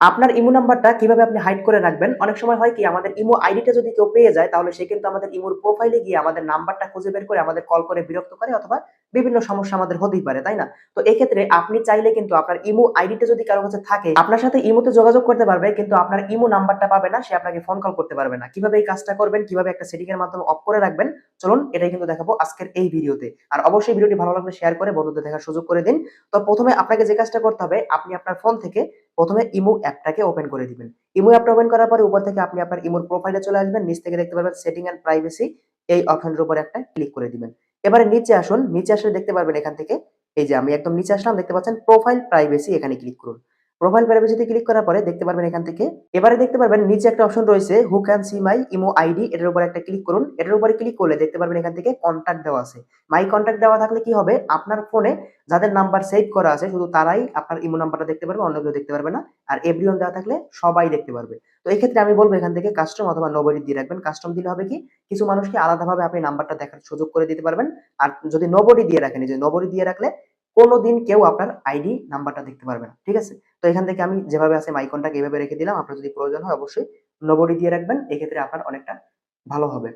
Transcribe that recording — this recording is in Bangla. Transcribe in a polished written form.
আপনার ইমো নাম্বারটা কিভাবে আপনি হাইড করে রাখবেন? অনেক সময় হয় কি আমাদের ইমো আইডিটা যদি কেউ পেয়ে যায় তাহলে সে কিন্তু আমাদের ইমোর প্রোফাইলে গিয়ে আমাদের নাম্বারটা খুঁজে বের করে আমাদের কল করে বিরক্ত করে অথবা বিভিন্ন সমস্যা আমাদের হতেই পারে, তাই না? তো এক্ষেত্রে আপনি চাইলে কিন্তু আপনার ইমো আইডিটা যদি কারো কাছে থাকে, আপনার সাথে ইমোতে যোগাযোগ করতে পারবে কিন্তু আপনার ইমো নাম্বারটা পাবে না, সে আপনাকে ফোন কল করতে পারবে না। কিভাবে এই কাজটা করবেন, কিভাবে একটা সেটিং এর মাধ্যমে অফ করে রাখবেন, চলুন এটাই কিন্তু দেখাবো আজকের এই ভিডিওতে। আর অবশ্যই ভিডিওটি ভালো লাগলে শেয়ার করে বন্ধুদের দেখার সুযোগ করে দিন। তো ১ম এ আপনাকে যে কাজটা করতে হবে, আপনি আপনার ফোন থেকে ১ম এ ইমো অ্যাপটাকে ওপেন করে দিবেন। ইমো অ্যাপটা ওপেন করার পরে উপর থেকে আপনি আপনার ইমোর প্রোফাইলে চলে আসবেন। নিচ থেকে দেখতে পারবেন সেটিং অ্যান্ড প্রাইভেসি, এই অপশনটার উপর একটা ক্লিক করে দিবেন। এবারে নিচে আসুন, নিচে আসলে দেখতে পারবেন এখান থেকে এই যে আমি একদম নিচে আসলাম, দেখতে পাচ্ছেন প্রোফাইল প্রাইভেসি, এখানে ক্লিক করুন। প্রোফাইল প্রাইভেসিতে ক্লিক করার পরে দেখতে পারবেন এখান থেকে এবারে দেখতে পারবেন নিচে একটা অপশন রয়েছে who can see my imo ID, এটার উপর একটা ক্লিক করুন। এটার উপরে ক্লিক করলে দেখতে পারবেন এখান থেকে কনট্যাক্ট দেওয়া আছে। মাই কনট্যাক্ট দেওয়া থাকলে কি হবে, আপনার ফোনে যাদের নাম্বার সেভ করা আছে শুধু তারাই আপনার ইমো নাম্বারটা দেখতে পারবে, অন্য কেউ দেখতে পারবে না। আর এভরিওয়ান দেওয়া থাকলে সবাই দেখতে পারবে। তো এক্ষেত্রে আমি বলব এখান থেকে কাস্টম অথবা নোবডি দিয়ে রাখবেন। কাস্টম দিলে হবে কি, কিছু মানুষকে আলাদাভাবে আপনি নাম্বারটা দেখার সুযোগ করে দিতে পারবেন। আর যদি নোবডি দিয়ে রাখেন, এই যে নোবডি দিয়ে রাখলে কোনদিন কেউ আপনার আইডি নাম্বারটা দেখতে পারবে না। ঠিক আছে? তো এখান থেকে আমি যেভাবে আছে মাই কনট্যাক্ট এভাবে রেখে দিলাম। আপনার যদি প্রয়োজন হয় অবশ্যই নোবডি দিয়ে রাখবেন। এক্ষেত্রে আপনার অনেকটা ভালো হবে।